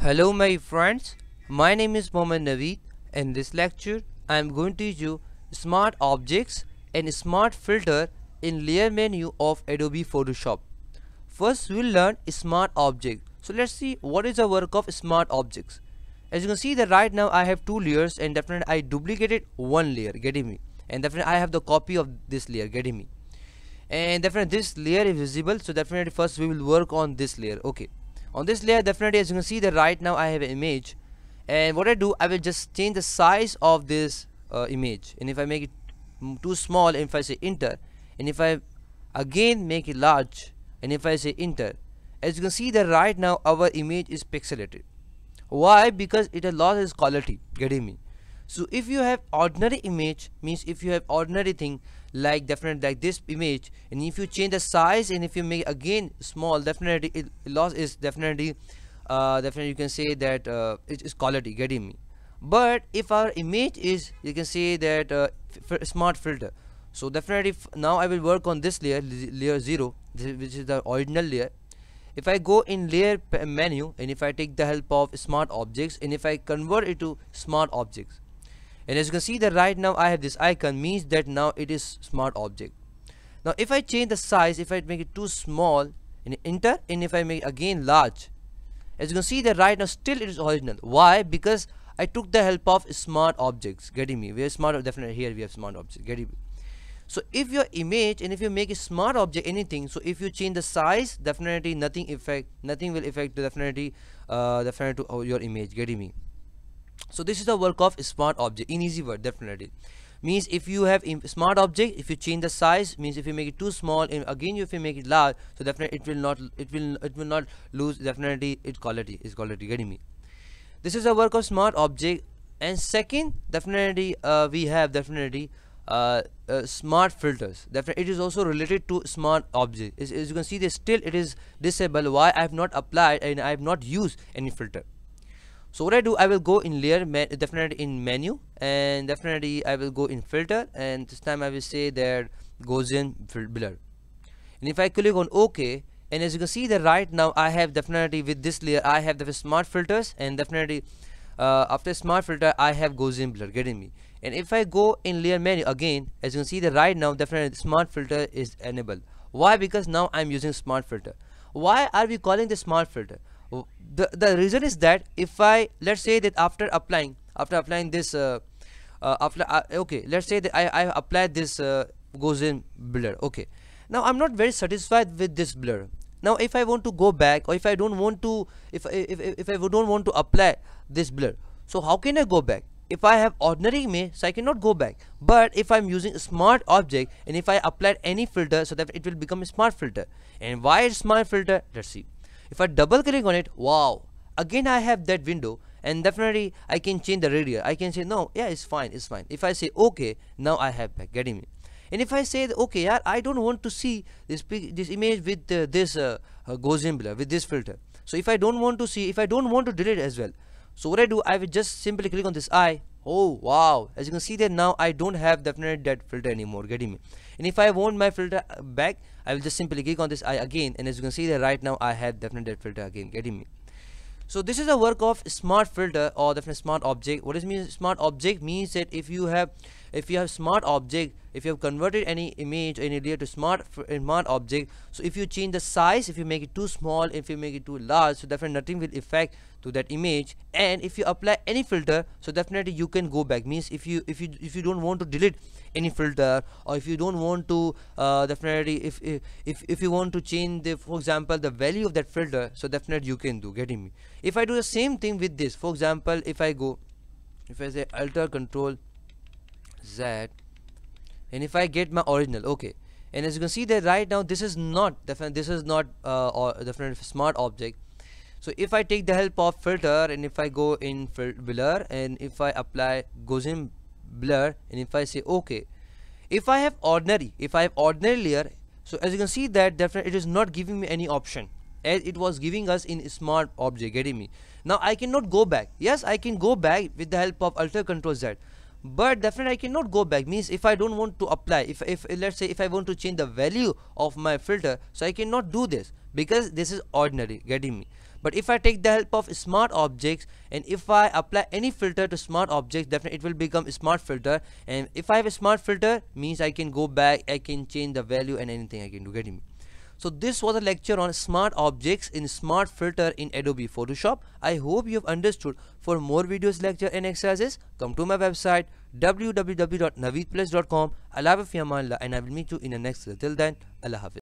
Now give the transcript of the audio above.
Hello my friends, my name is Mohammed Naveed. In this lecture I am going to teach you Smart Objects and Smart Filter in layer menu of Adobe Photoshop. First we will learn Smart Object. So let's see what is the work of Smart Objects. As you can see that right now I have two layers and definitely I duplicated one layer, getting me, and definitely I have the copy of this layer, getting me, and definitely this layer is visible. So definitely first we will work on this layer. Okay, on this layer definitely as you can see that right now I have an image, and what I do, I will just change the size of this image, and if I make it too small, and if I say enter, and if I again make it large, and if I say enter, as you can see that right now our image is pixelated. Why? Because it has lost its quality, getting me. So if you have ordinary image, means if you have ordinary thing like definitely like this image, and if you change the size and if you make again small, definitely it loss is definitely definitely you can say that it is quality, getting me. But if our image is, you can say that smart filter, so definitely now I will work on this layer, layer 0, which is the original layer. If I go in layer menu, and if I take the help of smart objects, and if I convert it to smart objects, and as you can see that right now I have this icon, means that now it is smart object. Now if I change the size, if I make it too small and enter, and if I make it again large, as you can see that right now still it is original. Why? Because I took the help of smart objects, getting me. We have smart, definitely here we have smart objects, getting me. So if your image, and if you make a smart object anything, so if you change the size, definitely nothing will affect definitely definitely to your image, getting me. So this is the work of smart object in easy word. Definitely means if you have smart object, if you change the size, means if you make it too small, and again if you make it large, so definitely it will not lose definitely its quality, getting me. This is the work of smart object. And second, definitely we have definitely smart filters. Definitely it is also related to smart object. As you can see, this still it is disabled. Why? I have not applied and I have not used any filter. So what I do, I will go in layer, definitely in menu, and definitely I will go in filter, and this time I will say that Gaussian blur, and if I click on OK, and as you can see that right now I have definitely with this layer I have the smart filters, and definitely after smart filter I have Gaussian blur, getting me. And if I go in layer menu again, as you can see that right now definitely smart filter is enabled. Why? Because now I'm using smart filter. Why are we calling the smart filter? The reason is that if I, let's say that after applying this okay, let's say that I applied this Gaussian blur. Okay, now I'm not very satisfied with this blur. Now if I want to go back, or if I don't want to, if I don't want to apply this blur, so how can I go back? If I have ordinary image, so I cannot go back. But if I'm using a smart object, and if I applied any filter, so that it will become a smart filter. And why it's smart filter? Let's see. If I double click on it, wow, again I have that window, and definitely I can change the radius. I can say no, yeah, it's fine, it's fine. If I say okay, now I have back, getting me. And if I say okay, yeah, I don't want to see this image with this Gaussian blur, with this filter. So if I don't want to see, if I don't want to delete it as well, so what I do, I will just simply click on this eye. Oh wow, as you can see that now I don't have definitely that filter anymore, getting me. And if I want my filter back, I will just simply click on this eye again, and as you can see that right now I have definitely that filter again, getting me. So this is the work of smart filter or definitely smart object. What does it mean? Smart object means that if you have smart object, if you have converted any image or any layer to smart object, so if you change the size, if you make it too small, if you make it too large, so definitely nothing will affect to that image. And if you apply any filter, so definitely you can go back. Means if you don't want to delete any filter, or if you don't want to definitely if you want to change the, for example, the value of that filter, so definitely you can do, getting me. If I do the same thing with this, for example, if I say Alt Control Z, and if I get my original, okay, and as you can see that right now this is not definitely or definitely smart object. So if I take the help of filter, and if I go in blur, and if I apply Gaussian blur, and if I say okay, if I have ordinary layer, so as you can see that definitely it is not giving me any option as it was giving us in smart object, getting me. Now I cannot go back. Yes, I can go back with the help of Alt Control Z, but definitely I cannot go back. Means if I don't want to apply, if let's say if I want to change the value of my filter, so I cannot do this because this is ordinary, getting me. But if I take the help of smart objects, and if I apply any filter to smart objects, definitely it will become smart filter. And if I have a smart filter, means I can go back, I can change the value and anything I can do. Getting me? So this was a lecture on smart objects in smart filter in Adobe Photoshop. I hope you have understood. For more videos, lecture and exercises, come to my website www.naveedplus.com. Allah Hafiz, and I will meet you in the next. Till then, Allah Hafiz.